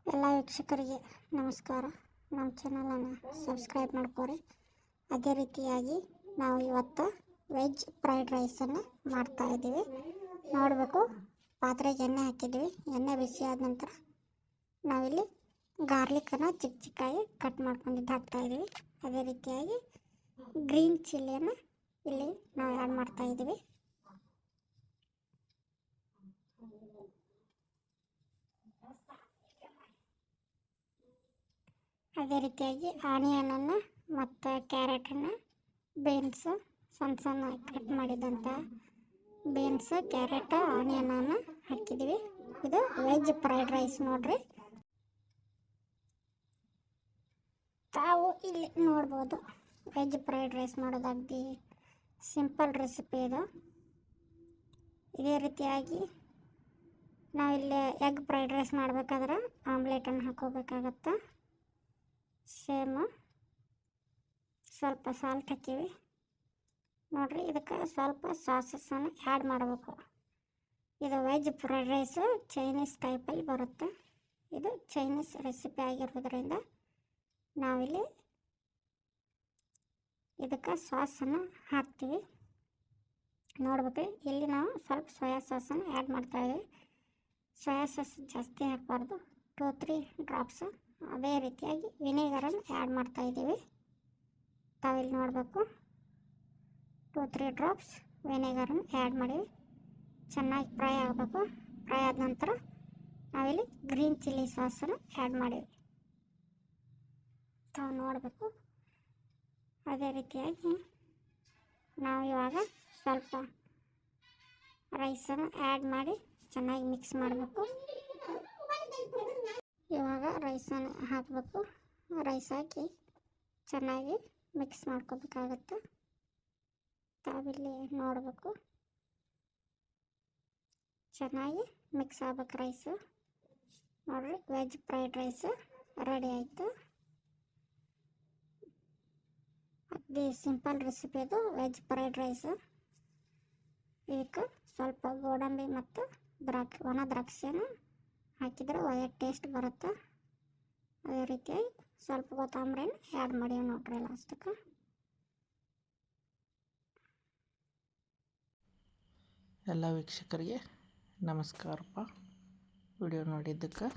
ಎಲ್ಲ ವೀಕ್ಷಕರಿಗೆ ನಮಸ್ಕಾರ. ನಮ್ಮ ಚಾನಲನ್ನು ಸಬ್ಸ್ಕ್ರೈಬ್ ಮಾಡ್ಕೊರಿ. ಅದೇ ರೀತಿಯಾಗಿ ನಾವು ಇವತ್ತು ವೆಜ್ ಫ್ರೈಡ್ ರೈಸನ್ನು ಮಾಡ್ತಾಯಿದ್ದೀವಿ. ನೋಡಬೇಕು, ಪಾತ್ರೆಗೆ ಎಣ್ಣೆ ಹಾಕಿದ್ವಿ. ಎಣ್ಣೆ ಬಿಸಿ ಆದ ನಂತರ ನಾವಿಲ್ಲಿ ಗಾರ್ಲಿಕ್ಕನ್ನು ಚಿಕ್ಕ ಚಿಕ್ಕಾಗಿ ಕಟ್ ಮಾಡ್ಕೊಂಡಿದ್ದು ಹಾಕ್ತಾಯಿದ್ದೀವಿ. ಅದೇ ರೀತಿಯಾಗಿ ಗ್ರೀನ್ ಚಿಲ್ಲಿಯನ್ನು ಇಲ್ಲಿ ನಾವು ಆ್ಯಡ್ ಮಾಡ್ತಾಯಿದ್ದೀವಿ. ಅದೇ ರೀತಿಯಾಗಿ ಆನಿಯನನ್ನು ಮತ್ತು ಕ್ಯಾರೆಟನ್ನು, ಬೀನ್ಸು ಸಣ್ಣ ಸಣ್ಣ ಕಟ್ ಮಾಡಿದಂಥ ಬೀನ್ಸು, ಕ್ಯಾರೆಟು, ಆನಿಯನನ್ನು ಹಾಕಿದ್ದೀವಿ. ಇದು ವೆಜ್ ಫ್ರೈಡ್ ರೈಸ್ ನೋಡ್ರಿ. ತಾವು ಇಲ್ಲಿ ನೋಡ್ಬೋದು, ವೆಜ್ ಫ್ರೈಡ್ ರೈಸ್ ಮಾಡೋದಾಗ್ದಿ ಸಿಂಪಲ್ ರೆಸಿಪಿ ಇದು. ಇದೇ ರೀತಿಯಾಗಿ ನಾವಿಲ್ಲಿ ಎಗ್ ಫ್ರೈಡ್ ರೈಸ್ ಮಾಡಬೇಕಾದ್ರೆ ಆಮ್ಲೆಟನ್ನು ಹಾಕೋಬೇಕಾಗತ್ತೆ. ಸೇಮು ಸ್ವಲ್ಪ ಸಾಲ್ಟ್ ಹಾಕೀವಿ ನೋಡ್ರಿ. ಇದಕ್ಕೆ ಸ್ವಲ್ಪ ಸಾಸಸ್ಸನ್ನು ಆ್ಯಡ್ ಮಾಡಬೇಕು. ಇದು ವೆಜ್ ಫ್ರೈಡ್ ರೈಸು ಚೈನೀಸ್ ಟೈಪಲ್ಲಿ ಬರುತ್ತೆ. ಇದು ಚೈನೀಸ್ ರೆಸಿಪಿ ಆಗಿರೋದ್ರಿಂದ ನಾವಿಲ್ಲಿ ಇದಕ್ಕೆ ಸಾಸನ್ನು ಹಾಕ್ತೀವಿ. ನೋಡ್ಬೇಕು, ಇಲ್ಲಿ ನಾವು ಸ್ವಲ್ಪ ಸೋಯಾ ಸಾಸನ್ನು ಆ್ಯಡ್ ಮಾಡ್ತಾಯಿದ್ದೀವಿ. ಸೋಯಾ ಸಾಸ್ ಜಾಸ್ತಿ ಹಾಕಬಾರ್ದು, 2-3 ಡ್ರಾಪ್ಸು. ಅದೇ ರೀತಿಯಾಗಿ ವಿನೆಗರನ್ನು ಆ್ಯಡ್ ಮಾಡ್ತಾಯಿದ್ದೀವಿ. ತಾವಿಲ್ಲಿ ನೋಡಬೇಕು, 2-3 ಡ್ರಾಪ್ಸ್ ವಿನೆಗರನ್ನು ಆ್ಯಡ್ ಮಾಡಿವಿ. ಚೆನ್ನಾಗಿ ಫ್ರೈ ಆಗಬೇಕು. ಫ್ರೈ ಆದ ನಂತರ ನಾವಿಲ್ಲಿ ಗ್ರೀನ್ ಚಿಲ್ಲಿ ಸಾಸನ್ನು ಆ್ಯಡ್ ಮಾಡಿವಿ. ತಾವು ನೋಡಬೇಕು. ಅದೇ ರೀತಿಯಾಗಿ ನಾವು ಇವಾಗ ಸ್ವಲ್ಪ ರೈಸನ್ನು ಆ್ಯಡ್ ಮಾಡಿ ಚೆನ್ನಾಗಿ ಮಿಕ್ಸ್ ಮಾಡಬೇಕು. ಇವಾಗ ರೈಸನ್ನು ಹಾಕಬೇಕು. ರೈಸ್ ಹಾಕಿ ಚೆನ್ನಾಗಿ ಮಿಕ್ಸ್ ಮಾಡ್ಕೋಬೇಕಾಗತ್ತೆ. ತಾವಿಲ್ಲಿ ನೋಡಬೇಕು, ಚೆನ್ನಾಗಿ ಮಿಕ್ಸ್ ಆಗ್ಬೇಕು ರೈಸು. ನೋಡಿರಿ, ವೆಜ್ ಫ್ರೈಡ್ ರೈಸು ರೆಡಿ ಆಯಿತು. ಅದೇ ಸಿಂಪಲ್ ರೆಸಿಪಿ ಇದು ವೆಜ್ ಫ್ರೈಡ್ ರೈಸು. ಇದಕ್ಕೆ ಸ್ವಲ್ಪ ಗೋಡಂಬಿ ಮತ್ತು ಒಣ ದ್ರಾಕ್ಷಿಯನ್ನು ಹಾಕಿದರೆ ಒಳ್ಳೆಯ ಟೇಸ್ಟ್ ಬರುತ್ತೆ. ಅದೇ ರೀತಿಯಾಗಿ ಸ್ವಲ್ಪ ಕೊತ್ತಂಬರಿನ ಆ್ಯಡ್ ಮಾಡಿ ನೋಡ್ರಿ ಲಾಸ್ಟಕ್ಕೆ. ಎಲ್ಲ ವೀಕ್ಷಕರಿಗೆ ನಮಸ್ಕಾರಪ್ಪ. ವಿಡಿಯೋ ನೋಡಿದ್ದಕ್ಕೆ